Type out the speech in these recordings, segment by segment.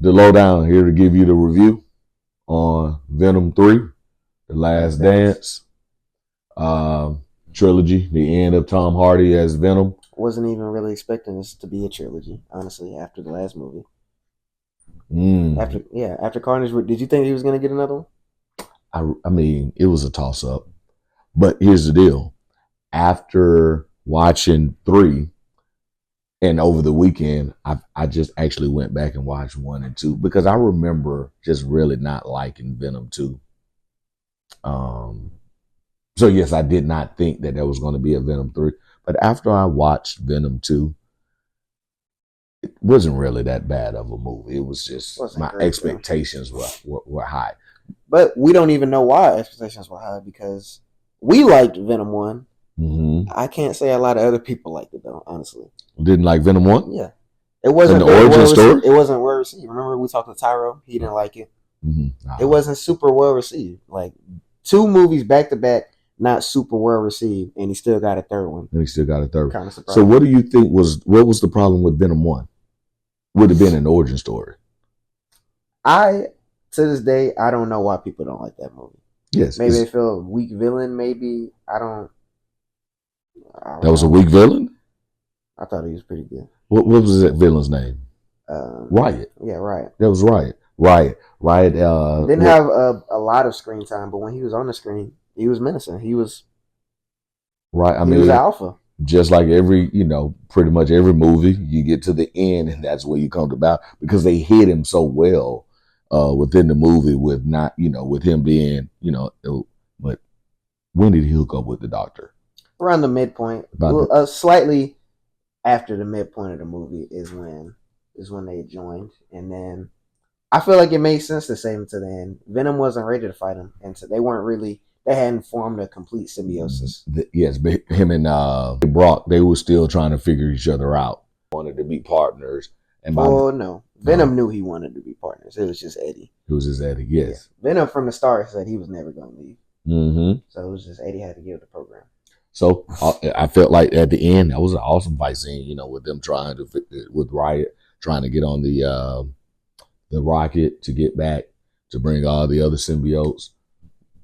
the lowdown here to give you the review on Venom 3, The Last Dance, trilogy, the end of Tom Hardy as Venom. Wasn't even really expecting this to be a trilogy, honestly, after the last movie. After Carnage, did you think he was going to get another one? I mean, it was a toss-up. But here's the deal. After watching 3, and over the weekend, I just actually went back and watched 1 and 2 because I remember just really not liking Venom 2. So yes, I did not think that there was going to be a Venom 3. But after I watched Venom 2, it wasn't really that bad of a movie. It was just my expectations were high. But we don't even know why expectations were high because we liked Venom 1. Mm-hmm. I can't say a lot of other people liked it though, honestly. Didn't like Venom 1? Yeah. It wasn't the origin story? It wasn't well received. Remember we talked to Tyro? He didn't like it. Mm-hmm. It wasn't super well received. Like 2 movies back to back, not super well received, and he still got a third one. And he still got a third. Kind of surprising. So what do you think what was the problem with Venom 1? Would have been an origin story. To this day, I don't know why people don't like that movie. Yes. Maybe they feel a weak villain, maybe. I don't that was a weak villain? I thought he was pretty good. What was that villain's name? Riot. Yeah, Riot. That was Riot. Riot. Didn't have a lot of screen time, but when he was on the screen, he was menacing. He was right. He was alpha. Just like pretty much every movie, you get to the end, and that's where you come to about because they hid him so well within the movie with not, with him being, but when did he hook up with the doctor? Around the midpoint, slightly after the midpoint of the movie is when they joined, and then I feel like it made sense to save him to the end. Venom wasn't ready to fight him, and so they hadn't formed a complete symbiosis. Yes, but him and Brock, they were still trying to figure each other out. Wanted to be partners. And no. Venom knew he wanted to be partners. It was just Eddie. It was just Eddie, yes. Yeah. Venom from the start said he was never going to leave. Mm-hmm. So it was just Eddie had to give the program. So I felt like at the end, that was an awesome fight scene, with them with Riot trying to get on the rocket to get back to bring all the other symbiotes.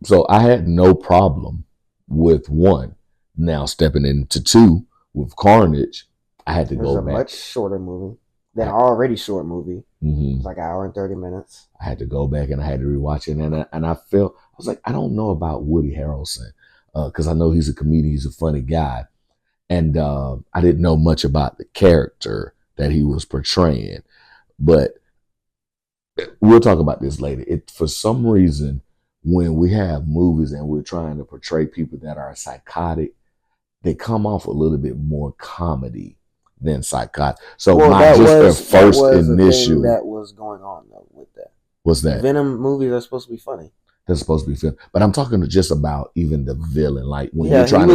So I had no problem with 1. Now stepping into 2 with Carnage, I had to go back. It was a much shorter movie than an already short movie. Mm-hmm. It's like an hour and 30 minutes. I had to go back and I had to rewatch it, and I was like, I don't know about Woody Harrelson because I know he's a comedian, he's a funny guy, and I didn't know much about the character that he was portraying, but we'll talk about this later. For some reason, when we have movies and we're trying to portray people that are psychotic, they come off a little bit more comedy than psychotic. So that was going on though with that. What's that? Venom movies are supposed to be funny. They're supposed to be funny, but I'm talking just about even the villain. Like when you're trying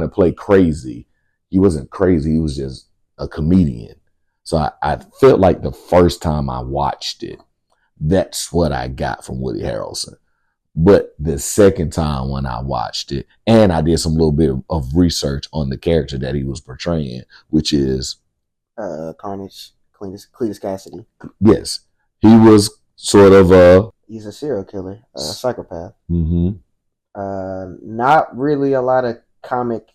to play crazy, he wasn't crazy. He was just a comedian. So I felt like the first time I watched it, that's what I got from Woody Harrelson. But the second time when I watched it, and I did some little bit of research on the character that he was portraying, which is Carnage, Cletus Cassidy. Yes, he was sort of he's a serial killer, a psychopath. Mm-hmm. Not really a lot of comedy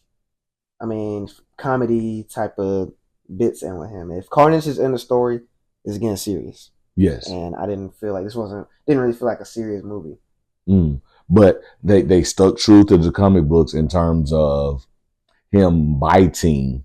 type of bits in with him. If Carnage is in the story, it's getting serious. Yes, and I didn't feel like didn't really feel like a serious movie. But they stuck true to the comic books in terms of him biting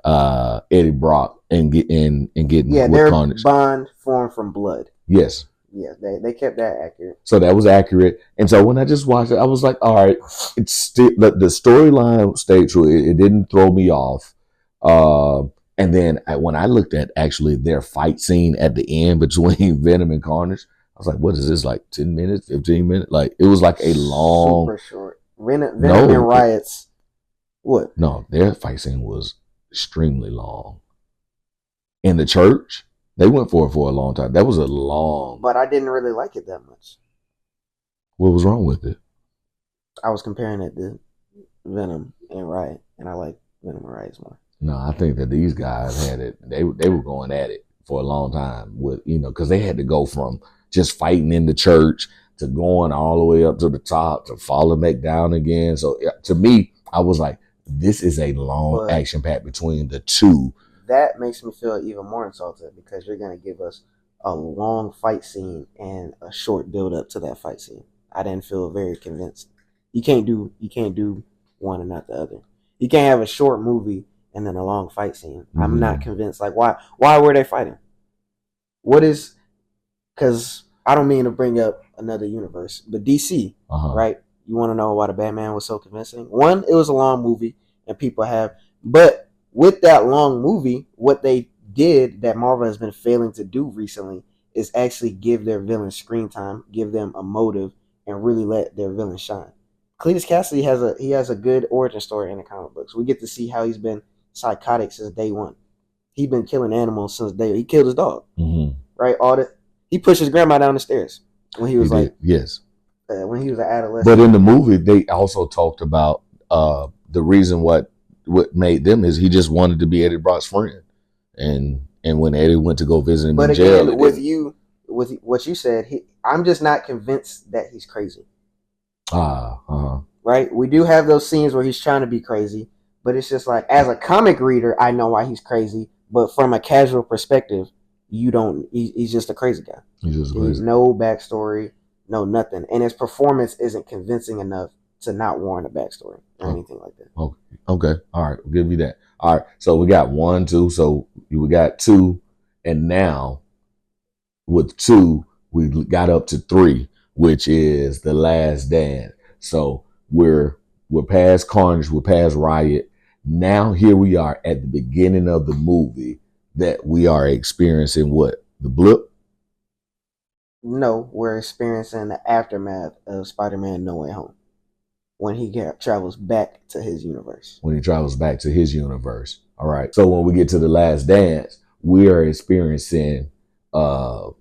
Eddie Brock and getting with Carnage. Bond formed from blood. Yes. Yeah, they kept that accurate. So that was accurate. And so when I just watched it, I was like, all right, it's still the storyline stayed true. It didn't throw me off. And then when I looked at actually their fight scene at the end between Venom and Carnage, I was like, what is this, like 10 minutes, 15 minutes? Like, it was like a long... Super short. Venom and Riot's... What? No, their fight scene was extremely long. In the church, they went for it for a long time. That was a long... But I didn't really like it that much. What was wrong with it? I was comparing it to Venom and Riot, and I like Venom and Riot more. No, I think that these guys had it. They were going at it for a long time with, because they had to go from just fighting in the church to going all the way up to the top to falling back down again. So to me, I was like, this is a long action pack between the two. That makes me feel even more insulted because you're going to give us a long fight scene and a short build up to that fight scene. I didn't feel very convinced. You can't do one and not the other. You can't have a short movie and then a long fight scene. Mm-hmm. I'm not convinced. Like why were they fighting? What is, because I don't mean to bring up another universe, but DC, right? You want to know why the Batman was so convincing? One, it was a long movie and people have, but with that long movie, what they did that Marvel has been failing to do recently is actually give their villains screen time, give them a motive, and really let their villains shine. Cletus Cassidy has a good origin story in the comic books. We get to see how he's been psychotic since day one. He's been killing animals since day. He killed his dog, right? He pushed his grandma down the stairs when he was when he was an adolescent. But in the movie, they also talked about the reason what made them is he just wanted to be Eddie Brock's friend, and when Eddie went to go visit him in jail, again, with what you said, I'm just not convinced that he's crazy. Right? We do have those scenes where he's trying to be crazy, but it's just like, as a comic reader, I know why he's crazy, but from a casual perspective, you don't. He's just a crazy guy. He's no backstory, no nothing, and his performance isn't convincing enough to not warrant a backstory or anything like that. Okay, all right, we'll give you that. All right, so we got 1, 2, so we got 2, and now with 2, we got up to 3, which is The Last Dance. So we're past Carnage, we're past Riot. Now here we are at the beginning of the movie that we are experiencing what? The blip? No, we're experiencing the aftermath of Spider-Man No Way Home. When he travels back to his universe. When he travels back to his universe. All right. So when we get to The Last Dance, we are experiencing the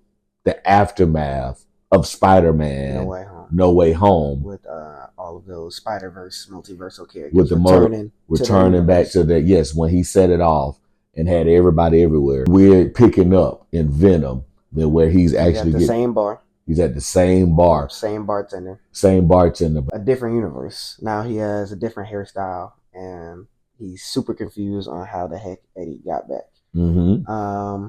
aftermath of Spider-Man No Way Home. With all of those Spider-Verse multiversal characters. With the returning back to that. Yes, when he set it off and had everybody everywhere. We're picking up in Venom where he's actually at the same bar. He's at the same bar. Same bartender. A different universe. Now he has a different hairstyle and he's super confused on how the heck Eddie got back. Mm-hmm.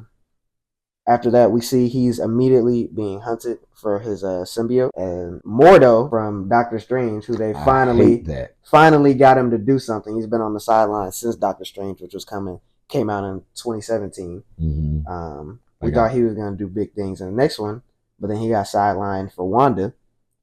After that, we see he's immediately being hunted for his symbiote. And Mordo from Doctor Strange, who they finally got him to do something. He's been on the sidelines since Doctor Strange, which came out in 2017. Mm-hmm. We thought he was going to do big things in the next one. But then he got sidelined for Wanda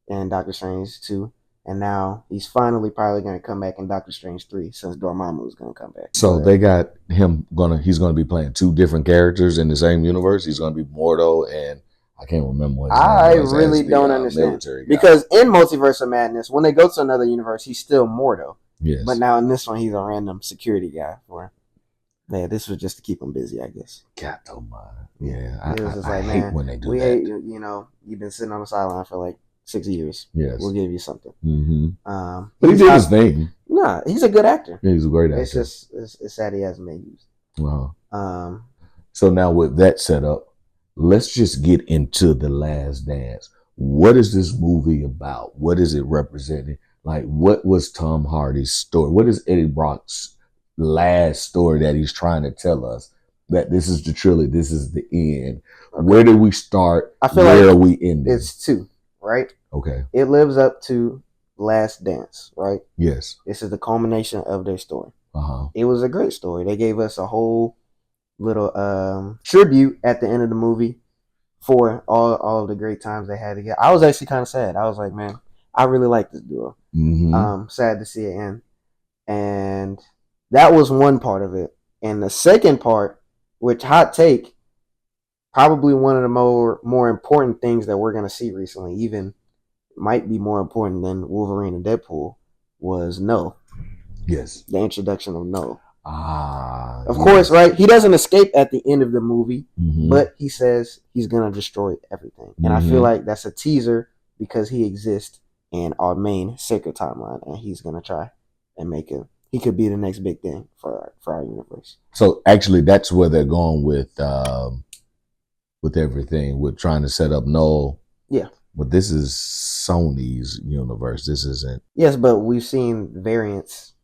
and Doctor Strange 2. And now he's finally probably going to come back in Doctor Strange 3 since Dormammu is going to come back. So they got him he's going to be playing 2 different characters in the same universe. He's going to be Mordo and I can't remember what his name was. I really don't understand. Because in Multiverse of Madness, when they go to another universe, he's still Mordo. Yes. But now in this one, he's a random security guy for this was just to keep him busy, I guess. God don't mind. Yeah, I hate when they do that. We hate, you've been sitting on the sideline for like 6 years. Yes. We'll give you something. Mm-hmm. But he did his thing. Nah, he's a good actor. Yeah, he's a great actor. It's just, it's sad he hasn't been used. Wow. So now with that set up, let's just get into The Last Dance. What is this movie about? What is it representing? Like, what was Tom Hardy's story? What is Eddie Brock's last story that he's trying to tell us? That this is the trilogy, this is the end. Okay. Where did we start? Where are we ending? It's 2, right? Okay. It lives up to Last Dance, right? Yes. This is the culmination of their story. It was a great story. They gave us a whole little tribute at the end of the movie for all of the great times they had together. I was actually kind of sad. I was like, man, I really like this duo. Mm-hmm. Sad to see it end. And that was one part of it. And the second part, which hot take, probably one of the more important things that we're going to see recently, even might be more important than Wolverine and Deadpool, was No. Yes. The introduction of No. Of course, right? He doesn't escape at the end of the movie, but he says he's going to destroy everything. And I feel like that's a teaser because he exists in our main sacred timeline, and he's going to try and make it. He could be the next big thing for our universe. So actually, that's where they're going with with everything, with trying to set up Null. Yeah. But this is Sony's universe. This isn't. Yes, but we've seen variants.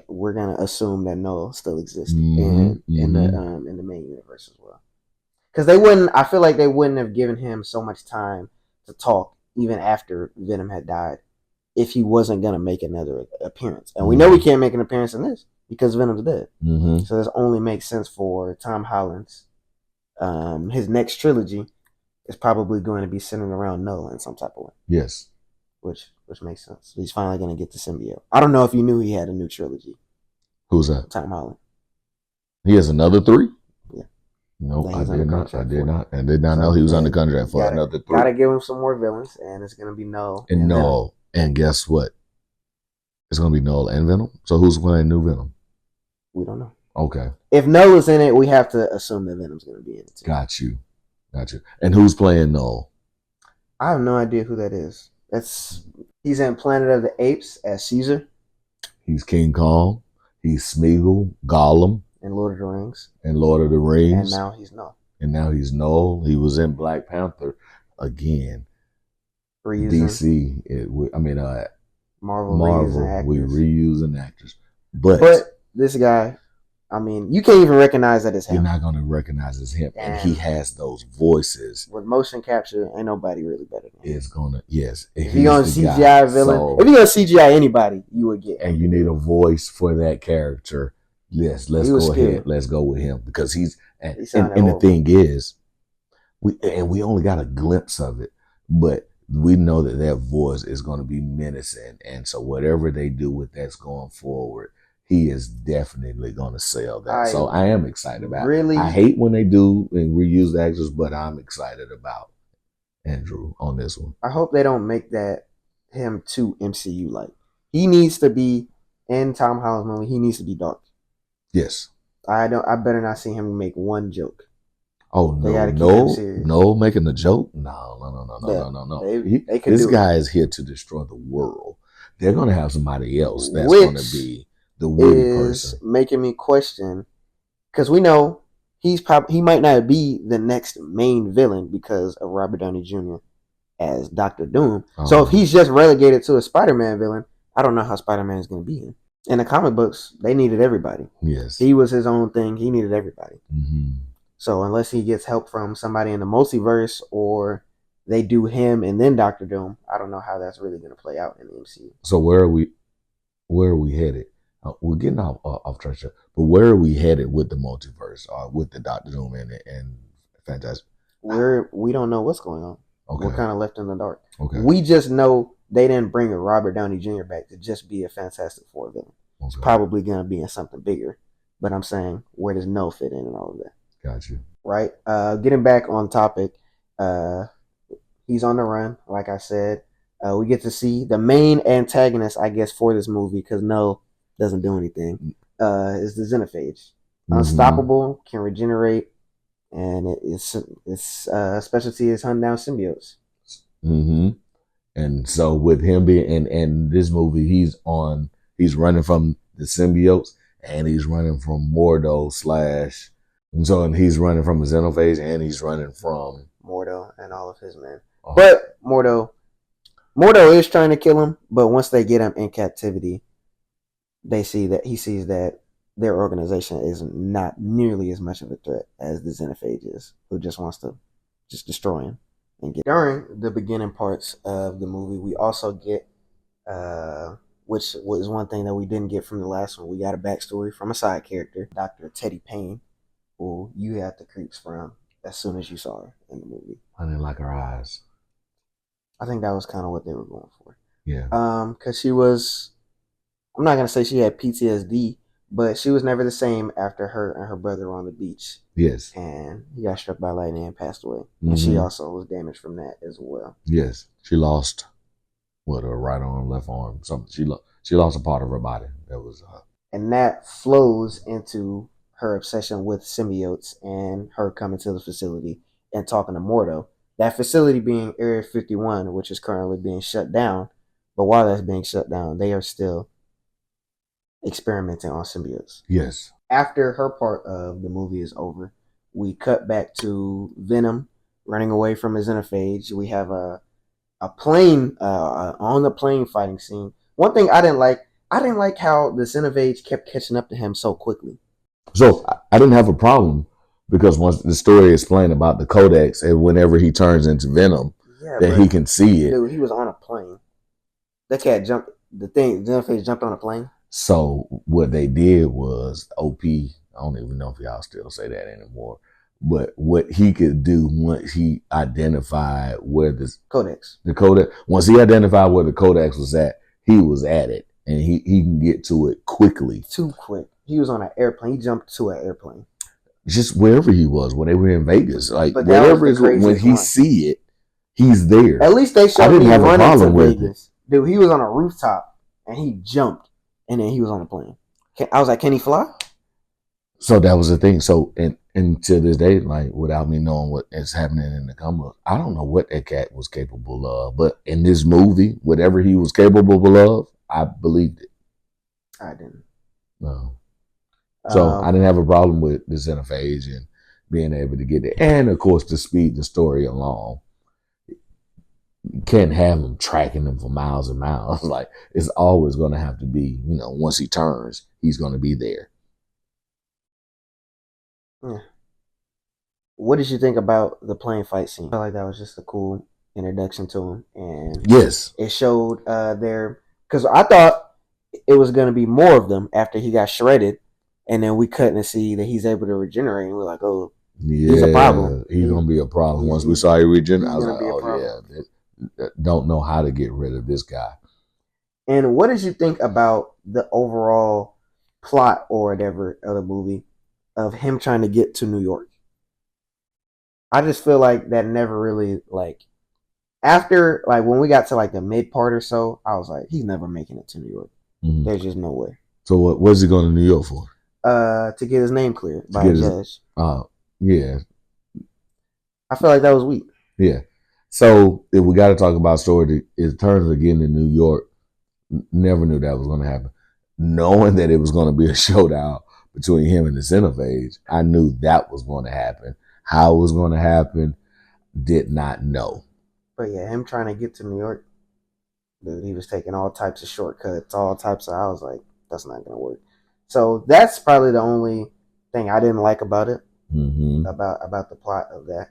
We're gonna assume that Null still exists in the main universe as well. Because they wouldn't. I feel like they wouldn't have given him so much time to talk even after Venom had died if he wasn't gonna make another appearance. And we know he can't make an appearance in this because Venom's dead. So this only makes sense for Tom Holland's. His next trilogy is probably going to be centered around Null in some type of way. Yes. Which makes sense. He's finally going to get the symbiote. I don't know if you knew he had a new trilogy. Who's that? Tom Holland. He has another 3? Yeah. No, I did not. I did not. And did not know he was under contract for another 3. Gotta give him some more villains, and it's going to be Null. And Null. And guess what? It's going to be Null and Venom. So who's playing new Venom? We don't know. Okay. If Null is in it, we have to assume that Venom's going to be in it too. Got you. And who's playing Null? I have no idea who that is. He's in Planet of the Apes as Caesar. He's King Kong. He's Smeagol, Gollum. In Lord of the Rings. And Lord of the Rings. And now he's Null. He was in Black Panther again. Reusing. DC. Marvel. We reusing actors. But this guy, I mean, you can't even recognize that it's him. You're not going to recognize it's him. And he has those voices. With motion capture, ain't nobody really better than him. It's going to, yes. If you're going to CGI a villain, if you're going to CGI anybody, you would get him. And you need a voice for that character. Yes, let's go ahead. Let's go with him. Because and the thing is, we only got a glimpse of it. But we know that voice is going to be menacing. And so whatever they do with that's going forward, he is definitely going to sell that. So I am excited about it. I hate when they do and reuse the actors, but I'm excited about Andrew on this one. I hope they don't make him too MCU-like. He needs to be, in Tom Holland's movie, he needs to be dark. Yes. I better not see him make one joke. Oh, no, making a joke? No. This guy is here to destroy the world. They're going to have somebody else that's going to be the witty person. Making me question, because we know he might not be the next main villain because of Robert Downey Jr. as Dr. Doom. So if he's just relegated to a Spider-Man villain, I don't know how Spider-Man is going to be in the comic books. They needed everybody. Yes, he was his own thing. He needed everybody. Mm-hmm. So unless he gets help from somebody in the multiverse, or they do him and then Dr. Doom, I don't know how that's really going to play out in the MCU. So where are we headed? We're getting off track, but where are we headed with the multiverse, or with the Dr. Doom and Fantastic? We don't know what's going on. Okay. We're kind of left in the dark. Okay. We just know they didn't bring a Robert Downey Jr. back to just be a Fantastic Four villain. Okay. It's probably going to be in something bigger. But I'm saying, where does No fit in and all of that? Got you. Right. Getting back on topic, he's on the run, like I said. We get to see the main antagonist, I guess, for this movie, because No doesn't do anything, is the Xenophage. Mm-hmm. Unstoppable, can regenerate, and its specialty is hunting down symbiotes. Mm-hmm. And so with him being in this movie, he's running from the symbiotes, and he's running from Mordo and he's running from the Xenophage, and he's running from Mordo and all of his men. But Mordo is trying to kill him, but once they get him in captivity, he sees that their organization is not nearly as much of a threat as the Xenophage is, who just wants to destroy him. During the beginning parts of the movie, we also get, which was one thing that we didn't get from the last one, we got a backstory from a side character, Dr. Teddy Payne, who you had the creeps from as soon as you saw her in the movie. I didn't like her eyes. I think that was kind of what they were going for. Yeah. Because she was, I'm not going to say she had PTSD, but she was never the same after her and her brother were on the beach. Yes. And he got struck by lightning and passed away. Mm-hmm. And she also was damaged from that as well. Yes. She lost, her right arm, left arm, something. She lost a part of her body. That was and that flows into her obsession with symbiotes and her coming to the facility and talking to Mordo. That facility being Area 51, which is currently being shut down. But while that's being shut down, they are still experimenting on symbiotes. Yes. After her part of the movie is over, we cut back to Venom running away from his interphage. We have a plane on the plane fighting scene. One thing I didn't like how the interphage kept catching up to him so quickly. So I didn't have a problem because once the story explained about the codex and whenever he turns into Venom, Yeah, that he can see it. Dude, he was on a plane. That cat jumped. The interface jumped on a plane. So what they did was OP. I don't even know if y'all still say that anymore. But what he could do once he identified where the codex, once he identified where the codex was at, he was at it, and he can get to it quickly. Too quick. He was on an airplane. He jumped to an airplane. Just wherever he was when they were in Vegas, like wherever is when he see it, he's there. At least they showed I didn't have a problem with Vegas. It. Dude, he was on a rooftop and he jumped, and then he was on the plane. I was like, can he fly? So that was the thing. So and to this day, like without me knowing what is happening in the comic, I don't know what that cat was capable of. But in this movie, whatever he was capable of, I believed it. I didn't. No. So I didn't have a problem with this interphage and being able to get it. And of course, to speed the story along. You can't have him tracking them for miles and miles. Like it's always going to have to be, once he turns, he's going to be there. Yeah. What did you think about the plane fight scene? I feel like that was just a cool introduction to him, and yes, it showed because I thought it was going to be more of them after he got shredded, and then we couldn't see that he's able to regenerate. And we're like, oh, yeah, he's a problem. He's going to be a problem. Once we saw he regenerate, I was like, oh yeah, don't know how to get rid of this guy. And what did you think about the overall plot or whatever of the movie of him trying to get to New York? I just feel like that never really after when we got to the mid part or so, I was like, he's never making it to New York. Mm-hmm. There's just no way. So what's he going to New York for? To get his name cleared by a judge. Yeah. I feel like that was weak. Yeah. So if we got to talk about story, it turns again in New York. Never knew that was going to happen. Knowing that it was going to be a showdown between him and the Centerphage, I knew that was going to happen. How it was going to happen, did not know. But yeah, him trying to get to New York, dude, he was taking all types of shortcuts, I was like, that's not going to work. So that's probably the only thing I didn't like about it, about the plot of that.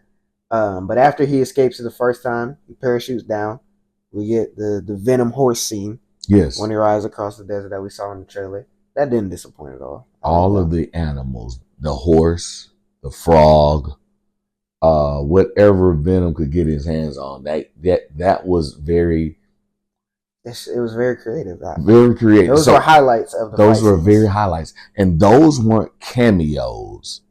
But after he escapes it the first time, he parachutes down. We get the Venom horse scene. Yes. When he rides across the desert that we saw in the trailer. That didn't disappoint at all. All of the animals, the horse, the frog, whatever Venom could get his hands on, that was very... It was very creative. Very creative. Those were highlights of the Those were very highlights. And those weren't cameos.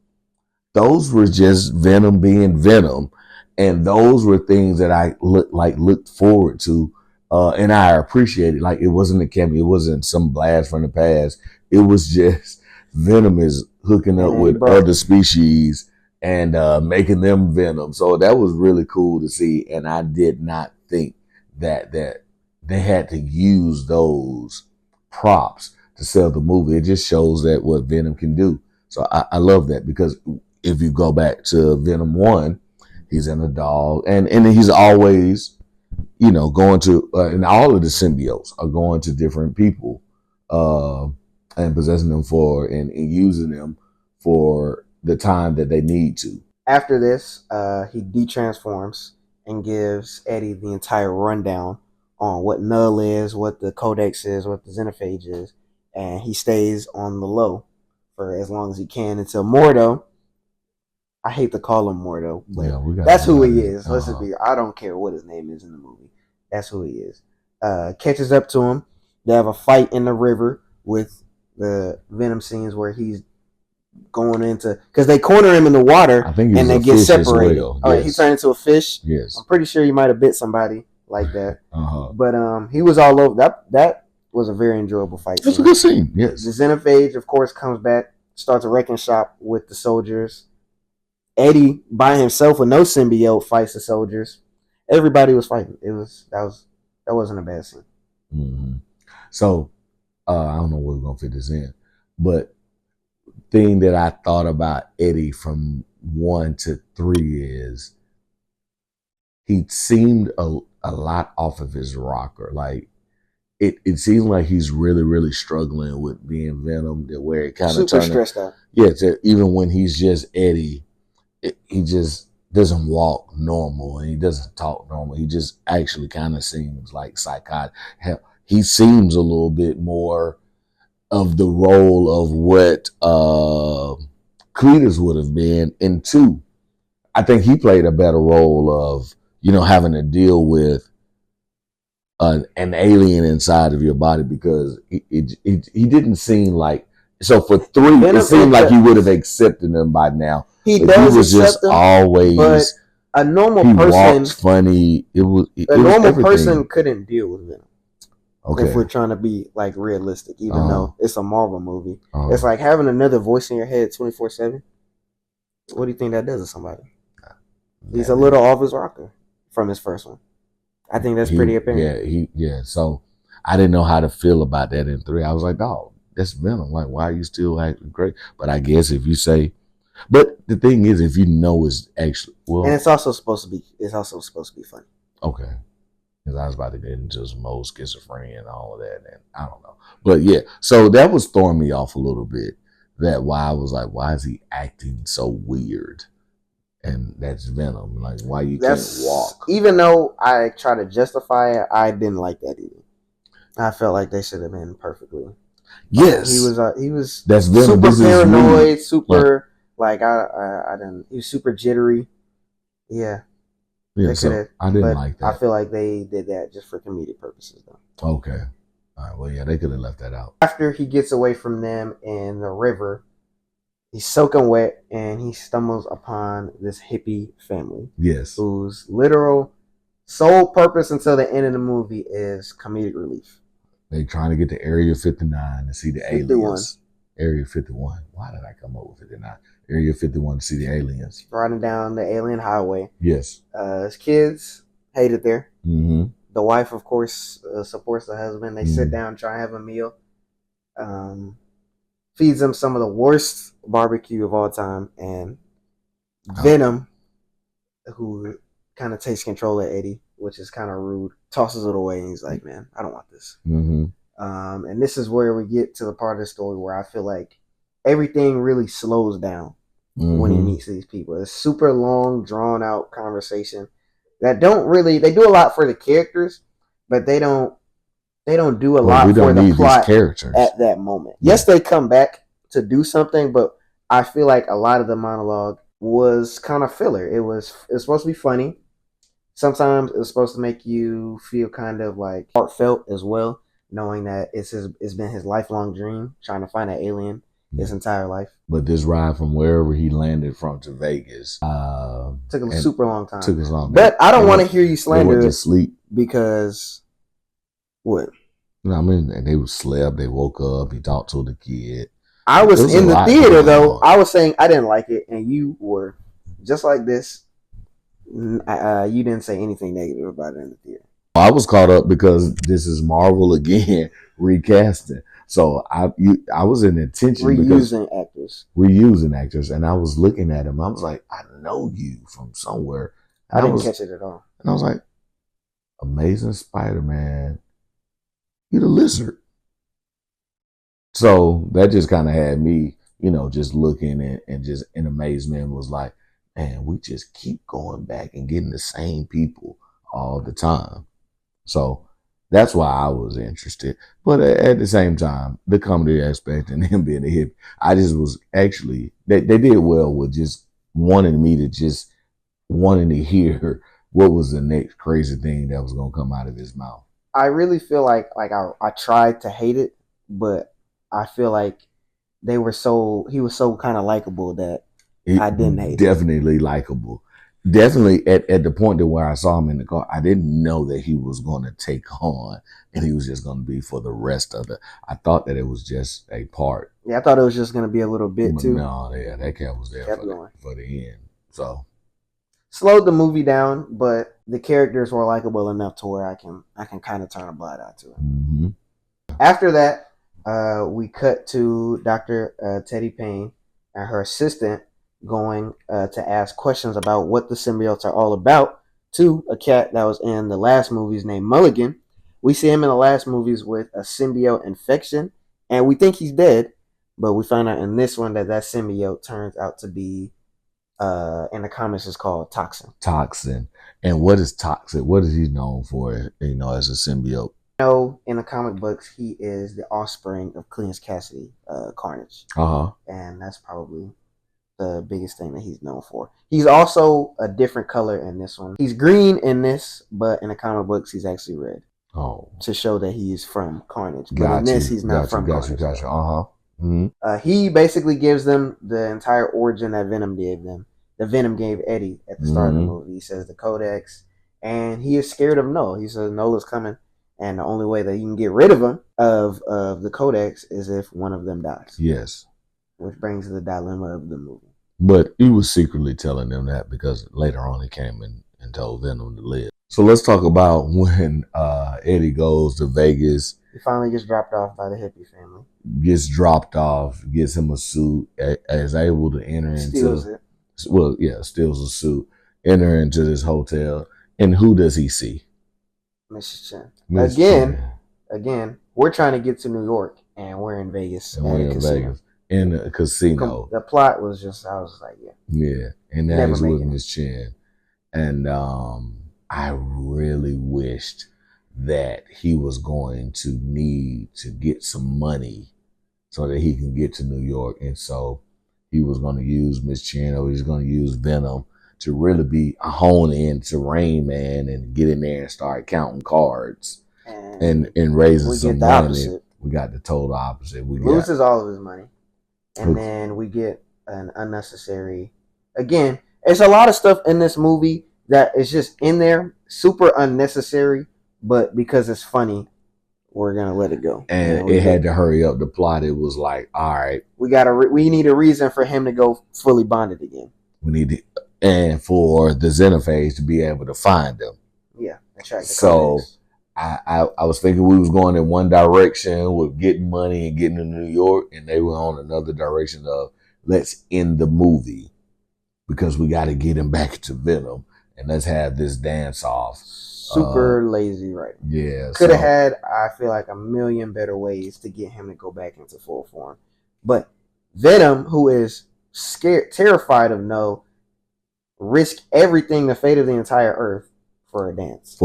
Those were just Venom being Venom. And those were things that I looked forward to. And I appreciated. Like, it wasn't a cameo. It wasn't some blast from the past. It was just Venom is hooking up with other species and making them Venom. So that was really cool to see. And I did not think that they had to use those props to sell the movie. It just shows that what Venom can do. So I love that, because if you go back to Venom 1, he's in a dog, and he's always, going to, and all of the symbiotes are going to different people and possessing them and using them for the time that they need to. After this, he detransforms and gives Eddie the entire rundown on what Null is, what the Codex is, what the Xenophage is, and he stays on the low for as long as he can until Mordo. I hate to call him Mordo, but that's who he is. Let's just be. I don't care what his name is in the movie. That's who he is. Catches up to him. They have a fight in the river with the Venom scenes where he's going into, because they corner him in the water and they get separated. Well. Yes. He turned into a fish. Yes, I'm pretty sure he might have bit somebody like that. But he was all over. That was a very enjoyable fight. That's a good scene. Yes. The Xenophage, of course, comes back, starts a wrecking shop with the soldiers. Eddie by himself with no symbiote fights the soldiers. Everybody was fighting. That wasn't a bad scene. Mm-hmm. So I don't know where we're gonna fit this in, but thing that I thought about Eddie from 1 to 3 is he seemed a lot off of his rocker. Like it seems like he's really, really struggling with being Venom, that where it kind of super stressed out. Yeah, even when he's just Eddie, he just doesn't walk normal and he doesn't talk normal. He just actually kind of seems like psychotic. Hell, he seems a little bit more of the role of what Cletus would have been in 2. I think he played a better role of, having to deal with an alien inside of your body, because he didn't seem like. So for 3, Venom, it seemed like he would have accepted them by now. He was just them, always. But a normal he person walked funny. It was a normal person couldn't deal with Venom. Okay. If we're trying to be like realistic, even though it's a Marvel movie, it's like having another voice in your head 24/7. What do you think that does to somebody? He's a little off his rocker from his first one. I think that's pretty apparent. So I didn't know how to feel about that in 3. I was like, dog, that's Venom. Like, why are you still acting great? But I guess if you say, but the thing is, if you know it's actually and it's also supposed to be funny. Okay. Because I was about to get into some old schizophrenia and all of that, and I don't know. But yeah, so that was throwing me off a little bit. That why I was like, why is he acting so weird? And that's Venom. Like, why you can't walk? Even though I try to justify it, I didn't like that either. I felt like they should have been perfectly. Yes, he was. That's Venom. Super paranoid, super like I didn't. He was super jittery. Yeah. Yeah, so I didn't like that. I feel like they did that just for comedic purposes, though. Okay. All right. Well, yeah, they could have left that out. After he gets away from them in the river, he's soaking wet and he stumbles upon this hippie family. Yes. Whose literal sole purpose until the end of the movie is comedic relief. They trying to get to Area 59 to see the 51. Aliens. Area 51. Why did I come up with 59? Area 51 to see the aliens. Riding down the alien highway. Yes. His kids hate it there. Mm-hmm. The wife, of course, supports the husband. They sit down, try and have a meal. Feeds them some of the worst barbecue of all time. And Venom, who kind of takes control of Eddie, which is kind of rude, tosses it away. And he's like, man, I don't want this. Mm-hmm. And this is where we get to the part of the story where I feel like everything really slows down when he meets these people. It's super long, drawn out conversation that they do a lot for the characters, but they don't do a lot for the plot at that moment. Yeah. Yes, they come back to do something, but I feel like a lot of the monologue was kind of filler. It's supposed to be funny. Sometimes it's supposed to make you feel kind of like heartfelt as well, knowing that it's been his lifelong dream trying to find an alien his entire life. But this ride from wherever he landed from to Vegas took a super long time. Took us long. But I don't want to hear you slander it sleep because what? I mean, and they slept. They woke up. He talked to the kid. I was in the theater though. I was saying I didn't like it, and you were just like this. You didn't say anything negative about it in the theater. I was caught up because this is Marvel again recasting. So I was in intention reusing actors, and I was looking at him. I was like, I know you from somewhere. I didn't catch it at all, and I was like, Amazing Spider-Man, you the Lizard. So that just kind of had me, just looking and just in amazement. Was like, man, we just keep going back and getting the same people all the time. So that's why I was interested. But at the same time, the comedy aspect and him being a hippie, I just was actually, they did well with just wanting to hear what was the next crazy thing that was going to come out of his mouth. I really feel like I tried to hate it, but I feel like he was so kind of likable that I didn't hate it. Definitely likable. Definitely at the point that where I saw him in the car, I didn't know that he was going to take on and he was just going to be for the rest of it. I thought that it was just a part. Yeah, I thought it was just going to be a little bit too. No, yeah, that cat was there for the end. So slowed the movie down, but the characters were likable enough to where I can kind of turn a blind eye to it. Mm-hmm. After that, we cut to Dr. Teddy Payne and her assistant going to ask questions about what the symbiotes are all about to a cat that was in the last movies named Mulligan. We see him in the last movies with a symbiote infection, and we think he's dead, but we find out in this one that symbiote turns out to be, in the comics, is called Toxin. Toxin. And what is Toxin? What is he known for, as a symbiote? In the comic books, he is the offspring of Cletus Cassidy, Carnage. And that's probably the biggest thing that he's known for. He's also a different color in this one. He's green in this, but in the comic books, he's actually red. Oh. To show that he's from Carnage. But in this, he's not from Carnage. Mm-hmm. He basically gives them the entire origin that Venom gave them. The Venom gave Eddie at the start of the movie. He says the Codex, and he is scared of Null. He says Null is coming, and the only way that he can get rid of him, of the Codex, is if one of them dies. Yes. Which brings the dilemma of the movie. But he was secretly telling them that because later on he came and told Venom to live. So let's talk about when Eddie goes to Vegas. He finally gets dropped off by the hippie family. Gets dropped off, gets him a suit, is able to enter steals into it. Well, yeah, steals a suit, enter into this hotel, and who does he see? Mrs. Chen. Again, we're trying to get to New York, and we're in Vegas. And we're in Vegas. In a casino. The plot was just, I was like, yeah. Yeah, and that is with Miss Chen. And I really wished that he was going to need to get some money so that he can get to New York. And so he was going to use Miss Chen, or he's going to use Venom to really be a hone into Rain Man and get in there and start counting cards and raising some money. Opposite. We got the total opposite. We loses all of his money. And then we get an unnecessary, again, it's a lot of stuff in this movie that is just in there, super unnecessary, but because it's funny, we're going to let it go. And it had to hurry up the plot. It was like, all right. We need a reason for him to go fully bonded again. We need to, and for the Xenophage to be able to find them. Yeah. So I was thinking we was going in one direction with getting money and getting to New York, and they were on another direction of let's end the movie because we got to get him back to Venom and let's have this dance off. Super lazy, right? Yeah. Could have had, I feel like, a million better ways to get him to go back into full form. But Venom, who is scared, terrified of No, risk everything, the fate of the entire Earth, for a dance.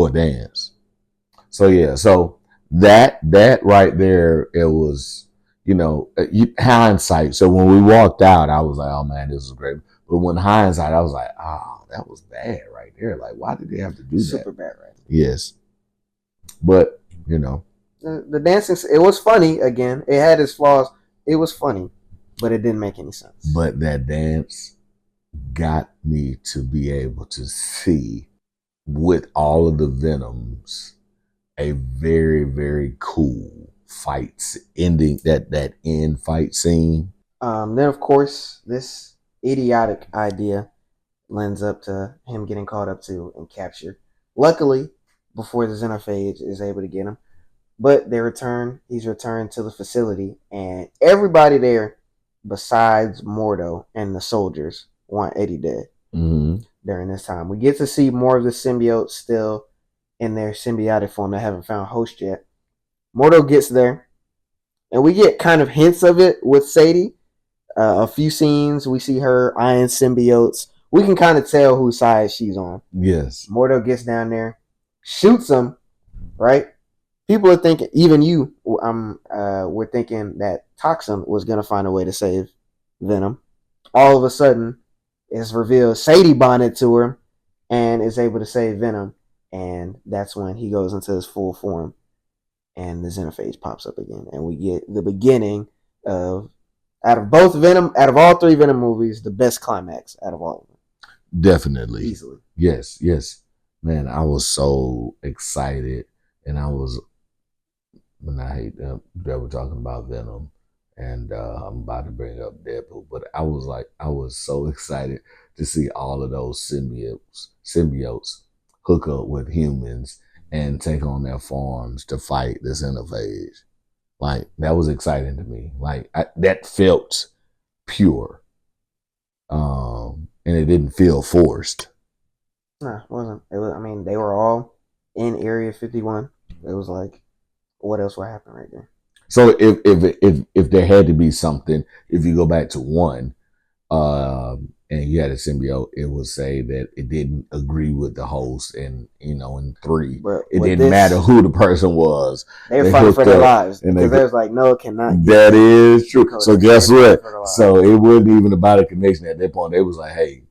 So yeah, so that right there, it was, hindsight. So when we walked out, I was like, oh man, this is great. But when hindsight, I was like, oh, that was bad right there. Like, why did they have to do that? Super bad, right? Yes. But, the dancing, it was funny again. It had its flaws. It was funny, but it didn't make any sense. But that dance got me to be able to see, with all of the Venoms, a very, very cool fight ending, that end fight scene. Then of course this idiotic idea lends up to him getting caught up to and captured. Luckily, before the Xenophage is able to get him, but he's returned to the facility, and everybody there besides Mordo and the soldiers want Eddie dead. During this time, we get to see more of the symbiotes still in their symbiotic form that haven't found host yet. Mordo gets there, and we get kind of hints of it with Sadie. A few scenes, we see her eyeing symbiotes. We can kind of tell whose side she's on. Yes. Mordo gets down there, shoots him, right? People are thinking, even you, we're thinking that Toxin was going to find a way to save Venom. All of a sudden, it's revealed Sadie bonded to her and is able to save Venom. And that's when he goes into his full form and the Xenophage pops up again. And we get the beginning of, out of all three Venom movies, the best climax out of all of them. Definitely. Easily. Yes. Man, I was so excited. And I hate that we're talking about Venom. And I'm about to bring up Deadpool. But I was so excited to see all of those symbiotes hook up with humans and take on their forms to fight the Xenophage. Like, that was exciting to me. Like, that felt pure. And it didn't feel forced. No, it wasn't. It was. I mean, they were all in Area 51. It was like, what else would happen right there? So if there had to be something, if you go back to one, and you had a symbiote, it would say that it didn't agree with the host, and in three, But it with didn't this, matter who the person was. they were They fighting for hooked their up, lives and because they was like, no, it cannot get that the is true. code. So So they guess fighting what? for their lives. So it wasn't even about a connection at that point. They was like, hey,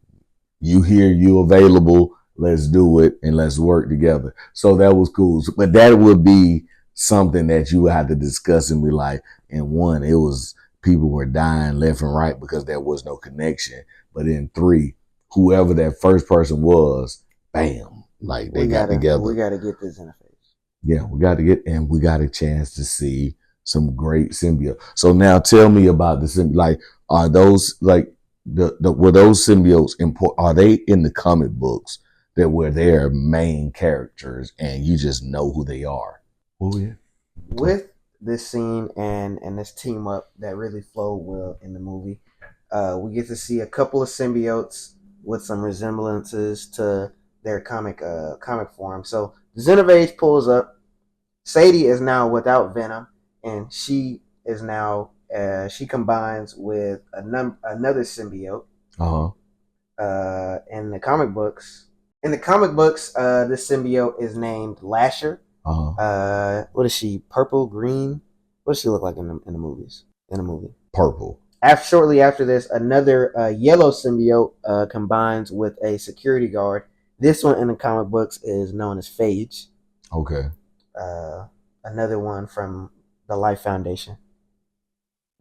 you here, you available, let's do it and let's work together. So that was cool. But that would be something that you would have to discuss and be like, in one, it was people were dying left and right because there was no connection. But in three, whoever that first person was, bam, like they got together. We gotta get this interface. Yeah, we got a chance to see some great symbiote. So now tell me about the symbiote. Like, are those like the were those symbiotes important? Are they in the comic books that were their main characters and you just know who they are? Oh yeah. With this scene and this team up that really flowed well in the movie, we get to see a couple of symbiotes with some resemblances to their comic form. So Xenophage pulls up. Sadie is now without Venom, and she is now she combines with another symbiote. Uh-huh. In the comic books, this symbiote is named Lasher. Uh-huh. What is she? Purple, green? What does she look like in the movies? In the movie, Purple. Shortly after this, another yellow symbiote combines with a security guard. This one in the comic books is known as Phage. Okay. Another one from the Life Foundation.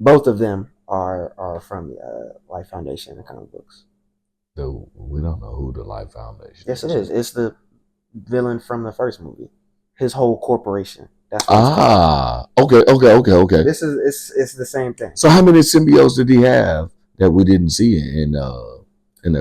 Both of them are from the Life Foundation in the comic books. So we don't know who the Life Foundation Yes, it is. It's the villain from the first movie. His whole corporation. That's what okay. This is it's the same thing. So how many symbiotes did he have that we didn't see in that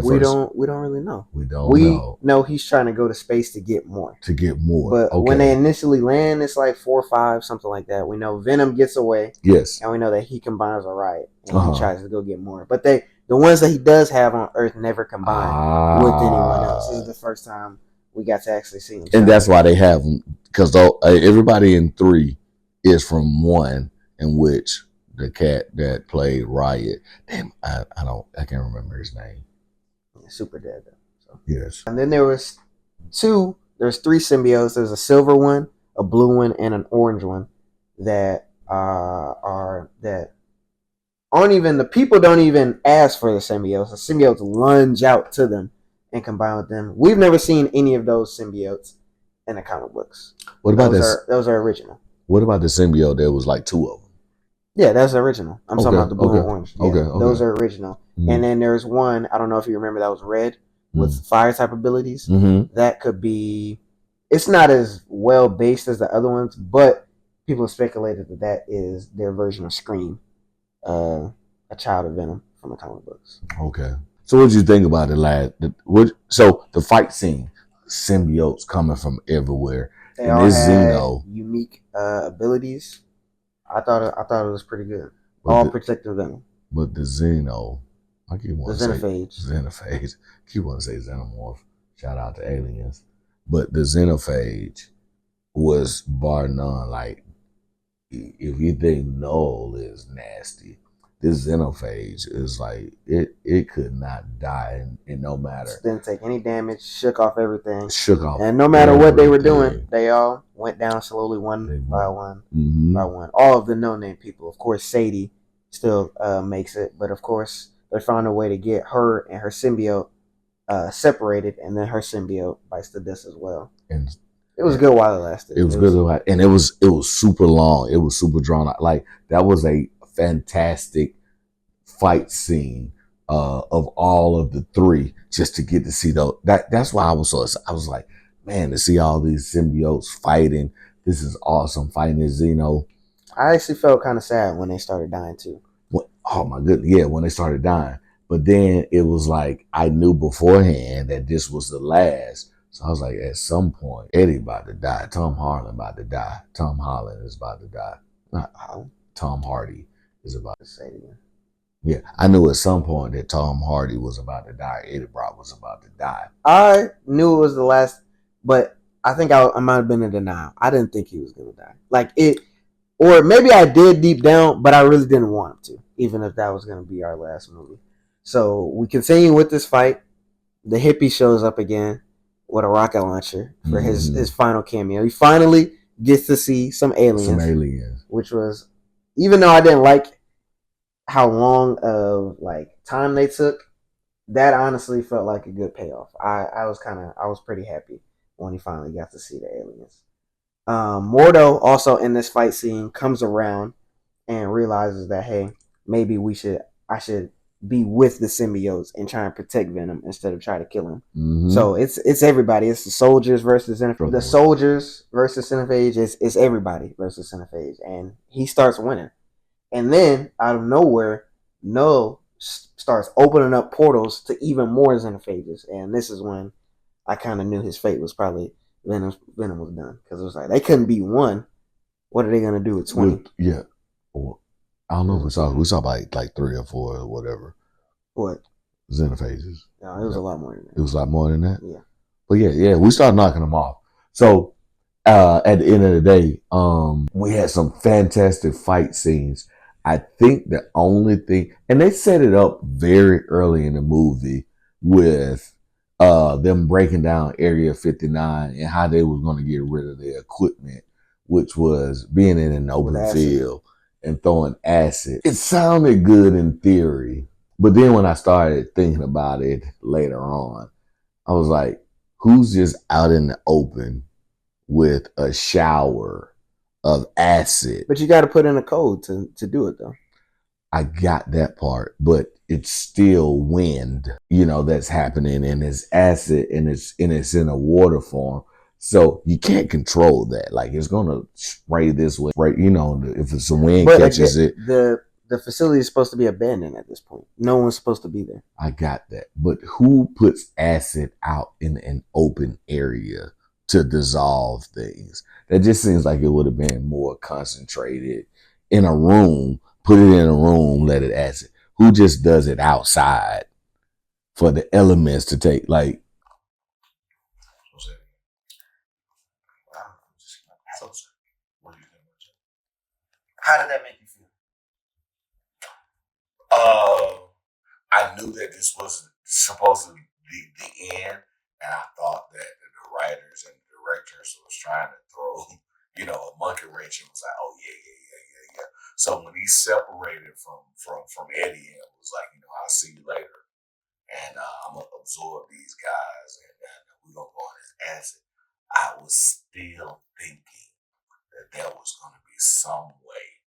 we first? don't really know. We don't know he's trying to go to space to get more. But okay. When they initially land, it's like 4 or 5, something like that. We know Venom gets away. Yes. And we know that he combines a riot and he tries to go get more. But the ones that he does have on Earth never combine with anyone else. This is the first time we got to actually see him. And that's why they have them, because everybody in 3 is from 1, in which the cat that played Riot. Damn, I can't remember his name. Yeah, super dead though. So. Yes. And then there's 3 symbiotes. There's a silver one, a blue one, and an orange one that aren't even, the people don't even ask for the symbiotes. The symbiotes lunge out to them and combine with them. We've never seen any of those symbiotes in the comic books. What about those are original. What about the symbiote? There was like 2 of them. Yeah, that's original. I'm talking about the blue and orange. Yeah, okay. Those are original. Mm-hmm. And then there's one, I don't know if you remember, that was red with fire type abilities. Mm-hmm. That could be, it's not as well based as the other ones, but people have speculated that is their version of Scream, a child of Venom from the comic books. Okay. So what did you think about it, lad? So the fight scene, symbiotes coming from everywhere. They all had unique abilities. I thought it was pretty good. All protecting Venom. But the Xeno, I keep wanting to say Xenophage. I keep wanting to say Xenomorph. Shout out to aliens. But the Xenophage was bar none. Like, if you think Null is nasty, this Xenophage is like, it could not die in no matter. Didn't take any damage, shook off everything. And no matter what they were doing, they all went down slowly one by one. All of the no-name people. Of course, Sadie still makes it, but of course, they found a way to get her and her symbiote separated, and then her symbiote bites the dust as well. And it was good while it lasted. It was good, and it was super long. It was super drawn out. Like, that was a fantastic fight scene of all of the 3, just to get to see those. That's why I was so excited. I was like, man, to see all these symbiotes fighting. This is awesome, fighting this Xeno. I actually felt kind of sad when they started dying too. Oh my goodness, yeah, when they started dying. But then it was like, I knew beforehand that this was the last. So I was like, at some point, Eddie about to die. Tom Holland about to die. Tom Holland is about to die. Not Holland. Tom Hardy is about to say it again. Yeah, I knew at some point that Tom Hardy was about to die. Eddie Brock was was about to die. I knew it was the last, but I think I might have been in denial. I didn't think he was going to die. Like it, or maybe I did deep down, but I really didn't want him to, even if that was going to be our last movie. So we continue with this fight. The hippie shows up again with a rocket launcher for his final cameo. He finally gets to see some aliens. Which was, even though I didn't like how long of like time they took, that honestly felt like a good payoff. I was pretty happy when he finally got to see the aliens. Mordo also in this fight scene comes around and realizes that, hey, maybe I should be with the symbiotes and try and protect Venom instead of try to kill him. Mm-hmm. So it's everybody. It's the soldiers versus the soldiers versus Cinephage. It's everybody versus Cinephage, and he starts winning. And then out of nowhere, No starts opening up portals to even more Xenophages, and this is when I kind of knew his fate was probably Venom was done, because it was like they couldn't beat one. What are they gonna do with 20? Yeah. Well, I don't know if we saw about like 3 or 4 or whatever. What? Xenophages. No, it was a lot more than that. It was a lot more than that? Yeah. But yeah, we started knocking them off. So at the end of the day, we had some fantastic fight scenes. I think the only thing, and they set it up very early in the movie with them breaking down Area 59 and how they was going to get rid of their equipment, which was being in an open field and throwing acid. It sounded good in theory, but then when I started thinking about it later on, I was like, who's just out in the open with a shower of acid? But you got to put in a code to do it, though. I got that part, but it's still wind, that's happening, and it's acid, and it's in a water form. So you can't control that. Like, it's gonna spray this way, right? If it's a wind catches it. The facility is supposed to be abandoned at this point. No one's supposed to be there. I got that, but who puts acid out in an open area to dissolve things? That just seems like it would have been more concentrated in a room. Put it in a room, let it acid. Who just does it outside for the elements to take? Like, how did that make you feel? I knew that this was supposed to be the end, and I thought that the writers and the directors was trying to throw, a monkey wrench, and was like, oh yeah. So when he separated from Eddie and was like, I'll see you later, and I'm gonna absorb these guys, and we're gonna go on this acid, I was still thinking that there was gonna be some way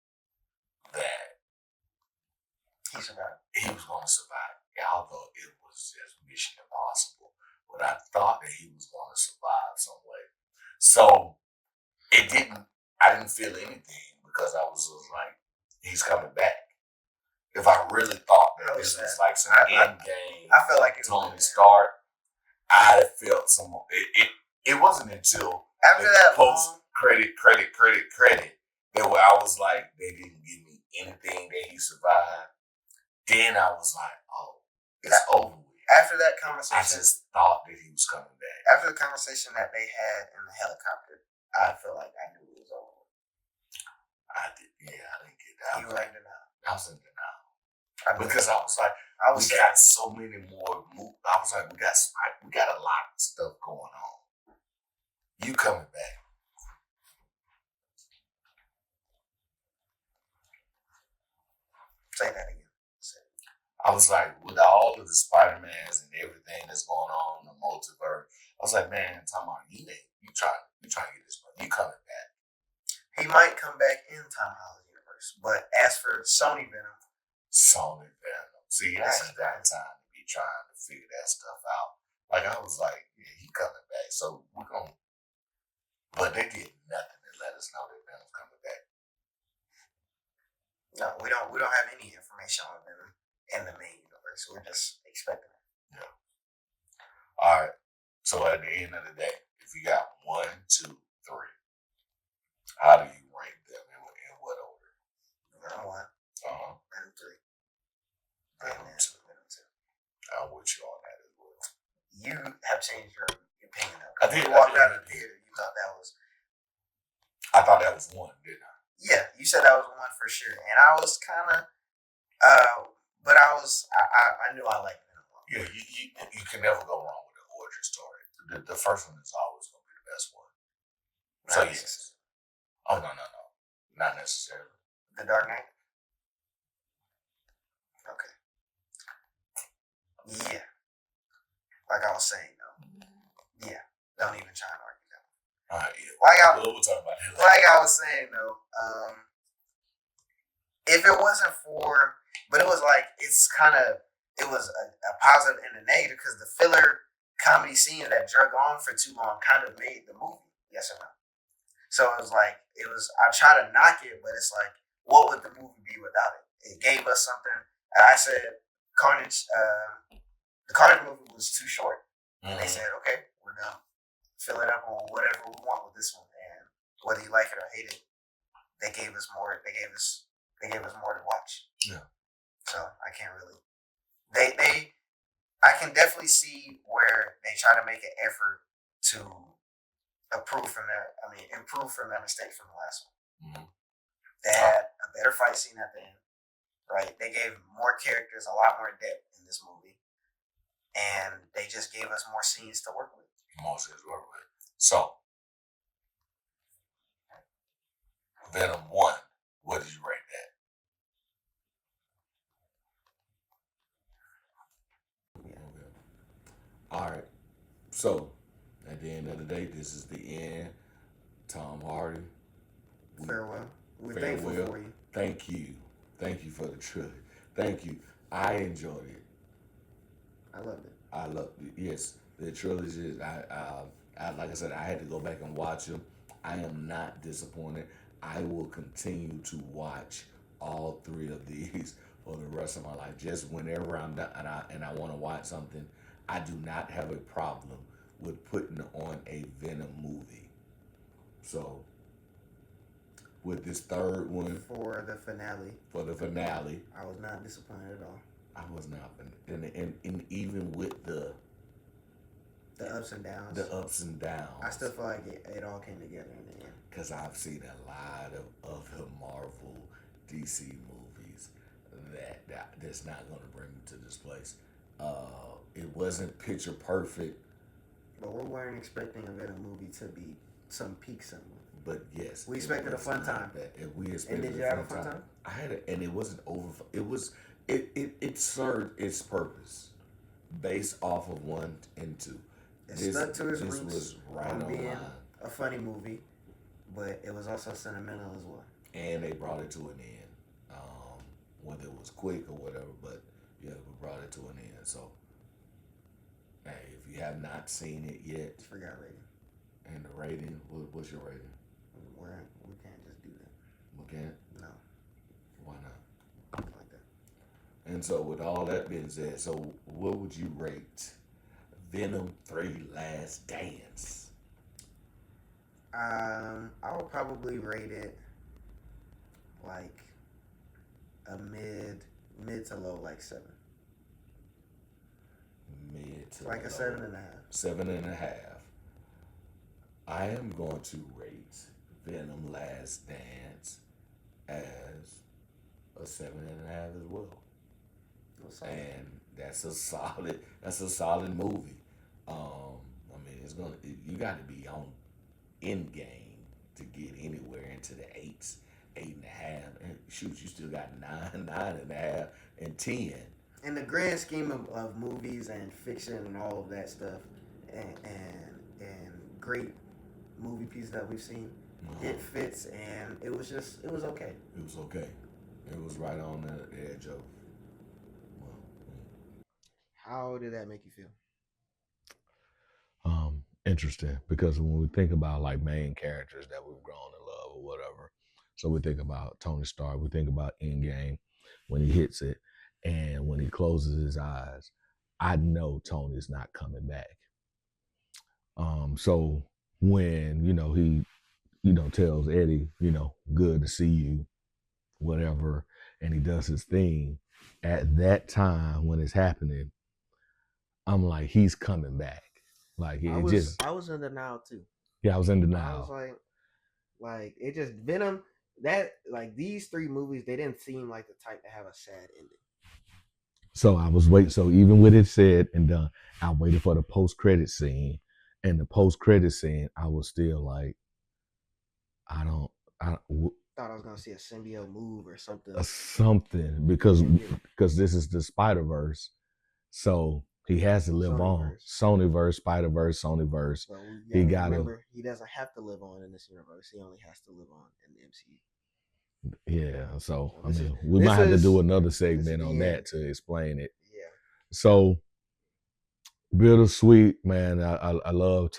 that he was gonna survive. Although it was just Mission Impossible, but I thought that he was gonna survive some way. So I didn't feel anything, because I was just like, he's coming back. If I really thought that this was like some end game, I felt like it's Tony Stark, I felt some. It wasn't until after that post credit that where I was like, they didn't give me anything that he survived. Then I was like, oh, it's over with. After that conversation, I just thought that he was coming back. After the conversation that they had in the helicopter, I feel like I knew it was over. I didn't get that. You were in denial. I was in denial. Because I was like, we got so many more movies. I was like, we got a lot of stuff going on. You coming back. Say that again. I was like, with all of the Spider-Mans and everything that's going on in the multiverse, I was like, man, Tom, you trying to get this money. You coming back. He might come back in Tom Holland's universe. But as for Sony Venom. See, this is that time to be trying to figure that stuff out. Like, I was like, yeah, he coming back. So we're going to. But they did nothing to let us know that Venom's coming back. No, we don't have any information on Venom in the main universe. We're just expecting it. Yeah. All right. So at the end of the day, if you got 1, 2, 3, how do you rank them in what order? Venom 1. Venom 3. Venom 2. I'm with you on that as well. you have changed your opinion of. I did. You walked out of the theater. You thought that was. I thought that was one, didn't I? Yeah, you said that was one for sure, and I was kind of, but I knew I liked Venom. Yeah, you can never go wrong with an origin story. The first one is always going to be the best one. So yes. Oh no, not necessarily. The Dark Knight. Okay. Yeah. Like I was saying though. Yeah. Don't even try and argue that. All right. Yeah. We'll talk about it. Like I was saying though, if it wasn't for, but it was like it was a positive and a negative because the filler comedy scenes that drug on for too long kind of made the movie. Yes or no? So it was like I try to knock it, but it's like, what would the movie be without it? It gave us something. I said Carnage. The Carnage movie was too short. And they said, okay, we're gonna fill it up on whatever we want with this one, and whether you like it or hate it, they gave us more. They gave us more to watch. Yeah. So I can't really. I can definitely see where they try to make an effort to improve from their mistake from the last one. Mm-hmm. They had a better fight scene at the end, right? They gave more characters a lot more depth in this movie, and they just gave us more scenes to work with. So, Venom 1, what did you rate that? Yeah. Okay. All right. So, at the end of the day, this is the end. Tom Hardy. Farewell. We're thankful for you. Thank you. Thank you for the trilogy. Thank you. I enjoyed it. I loved it. I loved it. Yes, the trilogy. I like I said, I had to go back and watch them. I am not disappointed. I will continue to watch all three of these for the rest of my life. Just whenever I'm done and I want to watch something, I do not have a problem with putting on a Venom movie. So, with this third one for the finale, I was not disappointed at all. I was not, and even with the ups and downs, I still feel like it all came together in the end. Because I've seen a lot of the Marvel, DC movies that's not going to bring me to this place. It wasn't picture perfect. But we weren't expecting a Venom movie to be some peak somewhere. But yes, we expected a fun time. And did you have a fun time? I had it, and it wasn't over. It served its purpose, based off of 1 and 2. It stuck to its roots. Was right on being line. A funny movie, but it was also sentimental as well. And they brought it to an end. Whether it was quick or whatever, but yeah, we brought it to an end. So, hey, if you have not seen it yet, I forgot rating. And the rating, what's your rating? We can't just do that. We can't? No. Why not? Like that. And so, with all that being said, so what would you rate Venom 3 Last Dance? I would probably rate it like a mid to low, like 7. Mid to like low. A 7.5. 7.5. I am going to rate Venom Last Dance as a 7.5 as well. And that's a solid movie. I mean, you got to be on Endgame to get anywhere into the 8s, 8.5. And shoot, you still got 9, 9.5, and 10. In the grand scheme of movies and fiction and all of that stuff, and great movie pieces that we've seen, it fits, and it was okay. It was okay. It was right on the edge of. How did that make you feel? Interesting, because when we think about like main characters that we've grown to love or whatever, so we think about Tony Stark, we think about Endgame when he hits it, and when he closes his eyes, I know Tony's not coming back. So when he tells Eddie, good to see you, whatever, and he does his thing, at that time when it's happening, I'm like, he's coming back. Like I it was just I was in denial too. yeah, I was in I was denial. like it just Venom that like these three movies they didn't seem like the type to have a sad ending. So I was waiting. So even with it said and done, I waited for the post credit scene, and the post credit scene, I was still like, I don't, I don't, Thought I was gonna see a symbiote move or something. something because this is the Spider Verse, so he has to live on Sonyverse. Sonyverse, Spider Verse, Sonyverse. But we He gotta got to, remember he doesn't have to live on in this universe. He only has to live on in the MCU. yeah. So So I this is mean, we this might have to do is another this is segment on the end. that to explain it. Yeah. So bittersweet, man. I love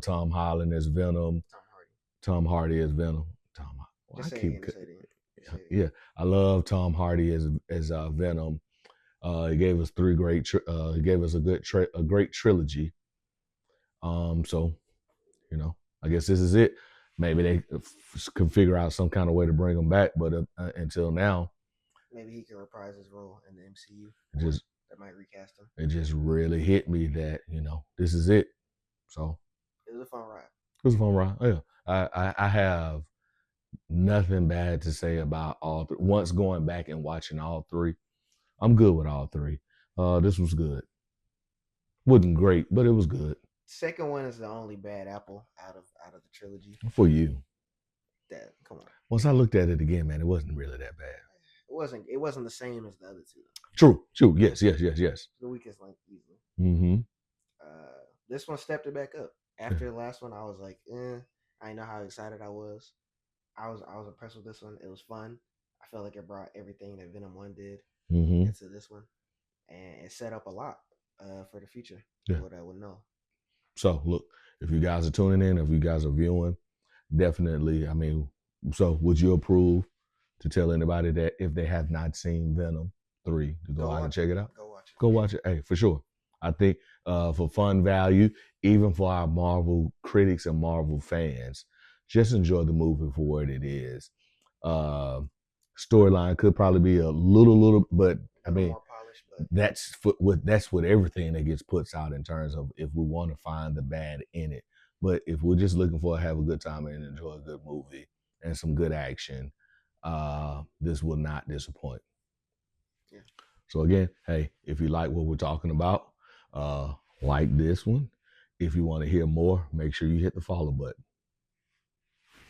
Tom Holland as Venom. Tom Hardy. Tom Hardy as Venom. Tom, well, Just I say it keep again. Say it again. Say it yeah. again. I love Tom Hardy as Venom. He gave us three great. He gave us a great trilogy. So I guess this is it. Maybe they can figure out some kind of way to bring him back, but until now, Maybe he can reprise his role in the MCU. just that might recast him. it just really hit me that this is it. So it was a fun ride. It was a fun ride. Oh, yeah, I have nothing bad to say about all three. Once going back and watching all three, I'm good with all three. This was good. Wasn't great, but it was good. Second one is the only bad apple out of the trilogy. For you. That come on. Once I looked at it again, man, it wasn't really that bad. It wasn't the same as the other two. True. Yes. The weakest link easily. Mm-hmm. This one stepped it back up. After the last one, I was like, I know how excited I was. I was impressed with this one. It was fun. I felt like it brought everything that Venom 1 did into this one. And it set up a lot for the future. Yeah. What I would know. So look, if you guys are tuning in, if you guys are viewing, definitely, so would you approve to tell anybody that if they have not seen Venom 3 to go out and check it out? Go watch it. Go watch it. Hey, for sure. I think for fun value, even for our Marvel critics and Marvel fans, just enjoy the movie for what it is. Storyline could probably be a little, but I mean, more polished, but that's with everything that gets put out in terms of if we want to find the bad in it. But if we're just looking for have a good time and enjoy a good movie and some good action, this will not disappoint. Yeah. So again, hey, if you like what we're talking about, like this one. If you want to hear more, make sure you hit the follow button.